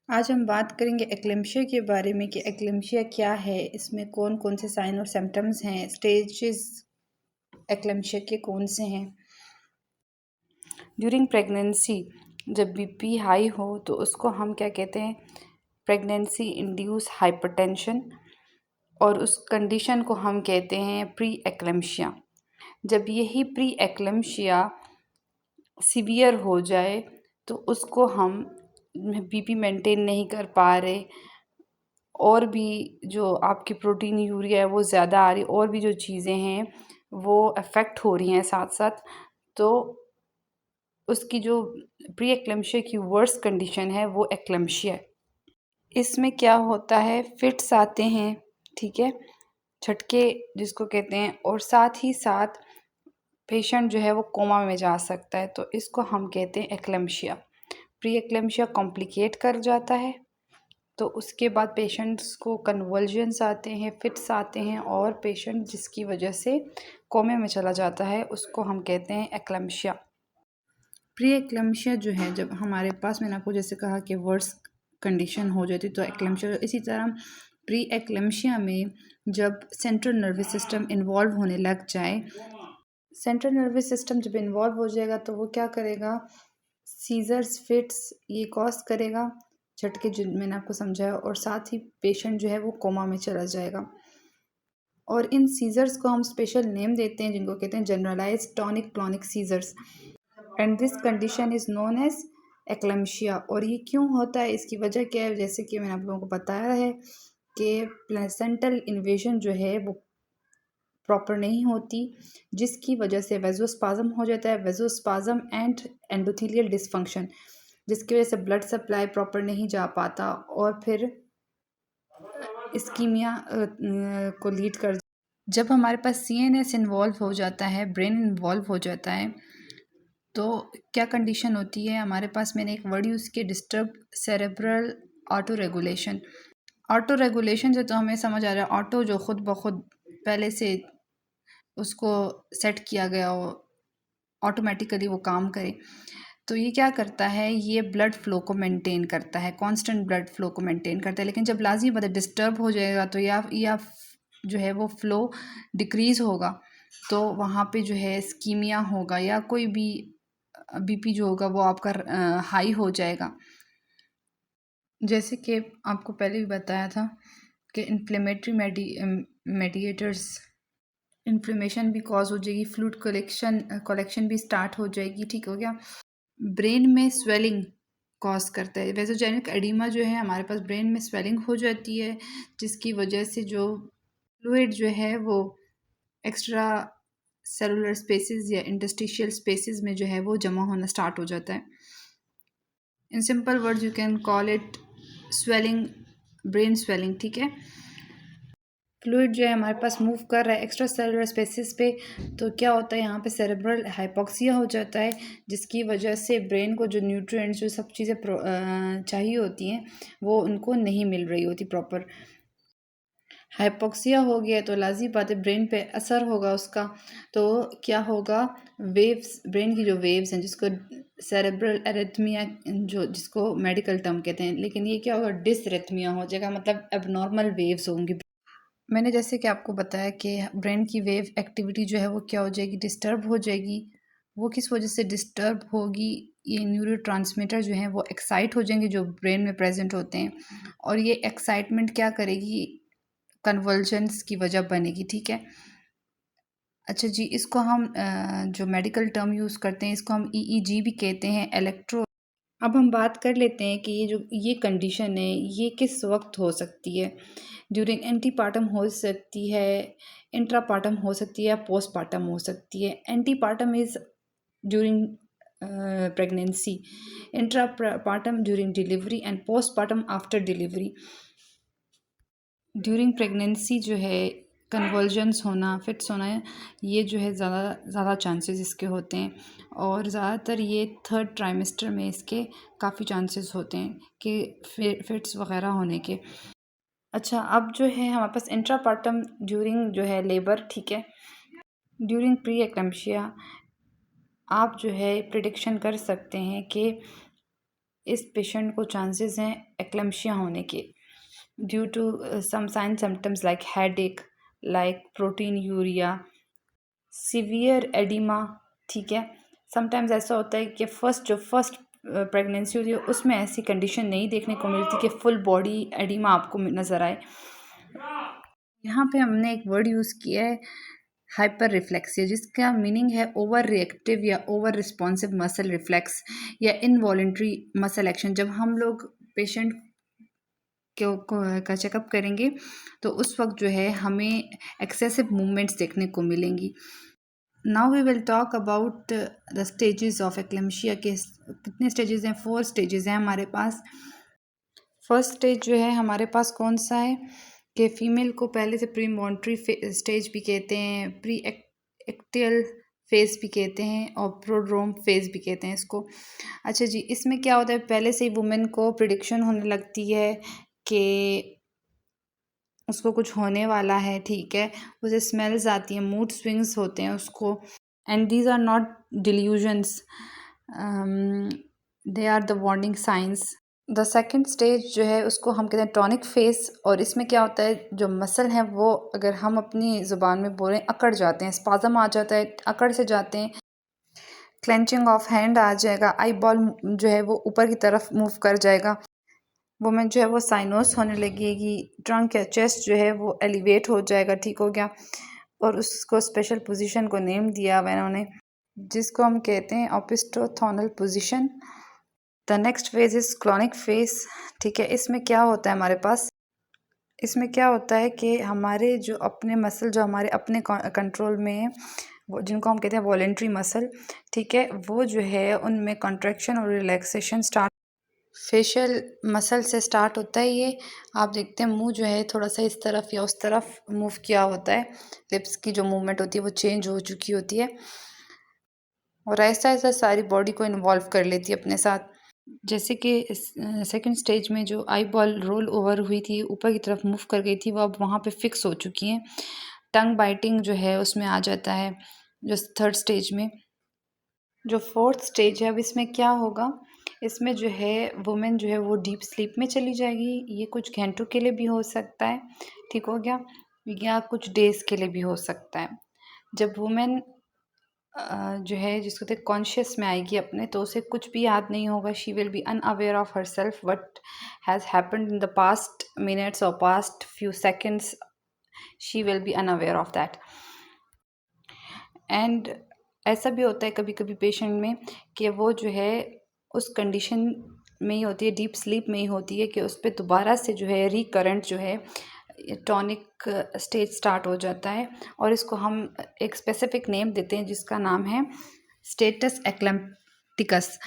आज हम बात करेंगे एक्लेम्शिया के बारे में कि एक्लेम्शिया क्या है, इसमें कौन कौन से साइन और सिम्टम्स हैं, स्टेजेस एक्लेम्शिया के कौन से हैं। ड्यूरिंग प्रेगनेंसी जब बीपी हाई हो तो उसको हम क्या कहते हैं, प्रेगनेंसी इंड्यूस हाइपरटेंशन, और उस कंडीशन को हम कहते हैं प्री एक्लेम्शिया। जब यही प्री एक्लेम्शिया सीवियर हो जाए तो उसको हम बीपी मेंटेन नहीं कर पा रहे, और भी जो आपकी प्रोटीन यूरिया है वो ज़्यादा आ रही, और भी जो चीज़ें हैं वो अफेक्ट हो रही हैं साथ साथ, तो उसकी जो प्री एक्लेम्शिया की वर्स्ट कंडीशन है वो एक्लेम्शिया है। इसमें क्या होता है, फिट्स आते हैं, ठीक है, झटके जिसको कहते हैं, और साथ ही साथ पेशेंट जो है वो कोमा में जा सकता है, तो इसको हम कहते हैं एक्लेम्शिया। प्री एक्लेम्शिया कॉम्प्लिकेट कर जाता है, तो उसके बाद पेशेंट्स को कन्वल्जन्स आते हैं, फिट्स आते हैं, और पेशेंट जिसकी वजह से कोमे में चला जाता है उसको हम कहते हैं एक्लेम्शिया। प्री एक्लेम्शिया जो है, जब हमारे पास, मैंने आपको जैसे कहा कि वर्स्ट कंडीशन हो जाती तो एक्लेम्शिया, इसी तरह प्री एक्लेम्शिया में जब सेंट्रल नर्वस सिस्टम इन्वॉल्व होने लग जाए, सेंट्रल नर्वस सिस्टम जब इन्वॉल्व हो जाएगा तो वो क्या करेगा, सीजर्स, फिट्स ये कॉज करेगा, झटके जो मैंने आपको समझाया, और साथ ही पेशेंट जो है वो कोमा में चला जाएगा। और इन सीजर्स को हम स्पेशल नेम देते हैं जिनको कहते हैं generalise tonic clonic seizures, and this condition is known as eclampsia. और ये क्यों होता है, इसकी वजह क्या है, जैसे कि मैंने आप लोगों को बताया है कि प्लेसेंटल इन्वेजन जो है वो प्रॉपर नहीं होती, जिसकी वजह से वेजोस्पाज्म हो जाता है, वेजोस्पाज्म एंड एंडोथेलियल डिसफंक्शन, जिसकी वजह से ब्लड सप्लाई प्रॉपर नहीं जा पाता, और फिर इस्कीमिया को लीड कर। जब हमारे पास सीएनएस इन्वॉल्व हो जाता है, ब्रेन इन्वॉल्व हो जाता है, तो क्या कंडीशन होती है हमारे पास, मैंने एक वर्ड यूज़ किया, disturb cerebral auto regulation. Auto regulation से तो हमें समझ आ रहा है ऑटो जो खुद ब खुद पहले से उसको सेट किया गया हो, ऑटोमेटिकली वो काम करे। तो ये क्या करता है, ये ब्लड फ्लो को मेंटेन करता है, कांस्टेंट ब्लड फ्लो को मेंटेन करता है। लेकिन जब लाज़मी बात है डिस्टर्ब हो जाएगा तो या जो है वो फ्लो डिक्रीज़ होगा, तो वहाँ पे जो है स्कीमिया होगा, या कोई भी बीपी जो होगा वो आपका हाई हो जाएगा। जैसे कि आपको पहले भी बताया था कि इन्फ्लेमेटरी मेडिएटर्स, इन्फ्लेमेशन भी कॉज हो जाएगी, फ्लूइड कलेक्शन भी स्टार्ट हो जाएगी, ठीक हो गया। ब्रेन में स्वेलिंग कॉज करता है, वेसोजेनिक एडिमा जो है हमारे पास ब्रेन में स्वेलिंग हो जाती है, जिसकी वजह से जो फ्लूइड जो है वो एक्स्ट्रा सेलुलर स्पेसेस या इंटरस्टिशियल स्पेसेस में जो है वो जमा होना स्टार्ट हो जाता है। In simple words you can call it swelling, brain swelling, ठीक है। फ्लूइड जो है हमारे पास मूव कर रहा है एक्स्ट्रा सेलुलर स्पेसिस पे, तो क्या होता है यहाँ पे सेरेब्रल हाइपोक्सिया हो जाता है, जिसकी वजह से ब्रेन को जो न्यूट्रिएंट्स, जो सब चीज़ें चाहिए होती हैं वो उनको नहीं मिल रही होती प्रॉपर। हाइपोक्सिया हो गया तो लाज़मी बात है ब्रेन पे असर होगा उसका, तो क्या होगा, वेव्स, ब्रेन की जो वेव्स हैं जिसको सेरेब्रल एरिथमिया, जो जिसको मेडिकल टर्म कहते हैं, लेकिन ये क्या होगा, डिसरिथमिया हो जाएगा, मतलब एबनॉर्मल वेव्स होंगी। मैंने जैसे कि आपको बताया कि ब्रेन की वेव एक्टिविटी जो है वो क्या हो जाएगी, डिस्टर्ब हो जाएगी। वो किस वजह से डिस्टर्ब होगी, ये न्यूरोट्रांसमीटर जो हैं वो एक्साइट हो जाएंगे जो ब्रेन में प्रेजेंट होते हैं, और ये एक्साइटमेंट क्या करेगी, कन्वल्जन्स की वजह बनेगी, ठीक है। अच्छा जी, इसको हम जो मेडिकल टर्म यूज़ करते हैं इसको हम ईईजी भी कहते हैं, इलेक्ट्रो। अब हम बात कर लेते हैं कि ये कंडीशन है ये किस वक्त हो सकती है। ड्यूरिंग एंटीपार्टम हो सकती है, इंट्रापार्टम हो सकती है, या पोस्टपार्टम हो सकती है। Antepartum is during pregnancy, intrapartum during delivery, and postpartum after delivery. During pregnancy जो है कन्वर्जन्स होना, फिट्स होना है, ये जो है ज़्यादा चांसेस इसके होते हैं, और ज़्यादातर ये थर्ड ट्राइमेस्टर में इसके काफ़ी चांसेस होते हैं कि फिट्स वग़ैरह होने के। अच्छा, अब जो है हमारे पास इंट्रापार्टम ड्यूरिंग जो है लेबर, ठीक है, ड्यूरिंग प्री एक्लेम्शिया आप जो है प्रिडिक्शन कर सकते हैं कि इस पेशेंट को चांसेस हैं एक्लेम्शिया होने के due to some sign symptoms like headache, like proteinuria, severe oedema. ठीक है, समटाइम्स ऐसा होता है कि फर्स्ट प्रेगनेंसी होती है उसमें ऐसी कंडीशन नहीं देखने को मिलती कि फुल बॉडी एडिमा आपको नज़र आए। यहाँ पे हमने एक वर्ड यूज़ किया है हाइपर रिफ्लेक्सिया, जिसका मीनिंग है ओवर रिएक्टिव या ओवर रिस्पॉन्सिव मसल रिफ्लेक्स या इनवॉलेंट्री मसल एक्शन। जब हम लोग पेशेंट का चेकअप करेंगे तो उस वक्त जो है हमें एक्सेसिव मूवमेंट्स देखने को मिलेंगी। Now we will talk about the stages of eclampsia के कितने स्टेजेस हैं, 4 स्टेजेस हैं हमारे पास। फर्स्ट स्टेज जो है हमारे पास कौन सा है कि फ़ीमेल को पहले से प्री मॉन्ट्री स्टेज भी कहते हैं, प्री एक्टियल फेज़ भी कहते हैं और प्रोड्रोम फेज़ भी कहते हैं इसको। अच्छा जी, इसमें क्या होता है, पहले से ही वुमेन को प्रिडिक्शन होने लगती है कि उसको कुछ होने वाला है। ठीक है, उसे स्मेल्स आती हैं, मूड स्विंग्स होते हैं उसको, and these are not delusions, they are the warning signs. The second stage जो है उसको हम कहते हैं टॉनिक फेस, और इसमें क्या होता है जो मसल हैं वो अगर हम अपनी ज़ुबान में बोलें अकड़ जाते हैं, स्पाज़म आ जाता है, अकड़ से जाते हैं, क्लेंचिंग ऑफ हैंड आ जाएगा, आई बॉल जो है वो ऊपर की तरफ मूव कर जाएगा, वुमेन जो है वो साइनोस होने लगेगी, ट्रंक या चेस्ट जो है वो एलिवेट हो जाएगा। ठीक हो गया, और उसको स्पेशल पोजीशन को नेम दिया हुआ है उन्होंने, जिसको हम कहते हैं opisthotonal position. The next phase is clonic phase. ठीक है, इसमें क्या होता है हमारे पास, इसमें क्या होता है कि हमारे जो अपने मसल जो हमारे अपने कंट्रोल में है, वो जिनको हम कहते हैं वॉलेंट्री मसल, ठीक है, वो जो है उनमें कॉन्ट्रैक्शन और रिलैक्सेशन स्टार्ट फेशियल मसल से स्टार्ट होता है। ये आप देखते हैं मुंह जो है थोड़ा सा इस तरफ या उस तरफ मूव किया होता है, लिप्स की जो मूवमेंट होती है वो चेंज हो चुकी होती है, और ऐसा ऐसा सारी बॉडी को इन्वॉल्व कर लेती है अपने साथ। जैसे कि सेकंड स्टेज में जो आई बॉल रोल ओवर हुई थी, ऊपर की तरफ मूव कर गई थी, वो अब वहाँ पे फिक्स हो चुकी हैं। टंग बाइटिंग जो है उसमें आ जाता है जो थर्ड स्टेज में। जो फोर्थ स्टेज है अब इसमें क्या होगा, इसमें जो है वुमेन जो है वो डीप स्लीप में चली जाएगी। ये कुछ घंटों के लिए भी हो सकता है, ठीक हो गया, या कुछ डेज़ के लिए भी हो सकता है। जब वुमेन जो है जिसको कहते कॉन्शियस में आएगी अपने, तो उसे कुछ भी याद नहीं होगा। She will be unaware of herself what has happened in the past minutes और past few seconds, she will be unaware of that. And ऐसा भी होता है कभी कभी पेशेंट में कि वो जो है उस कंडीशन में ही होती है, डीप स्लीप में ही होती है, कि उस पर दोबारा से जो है रिकरेंट जो है टॉनिक स्टेज स्टार्ट हो जाता है, और इसको हम एक स्पेसिफिक नेम देते हैं जिसका नाम है स्टेटस एक्लेम्प्टिकस।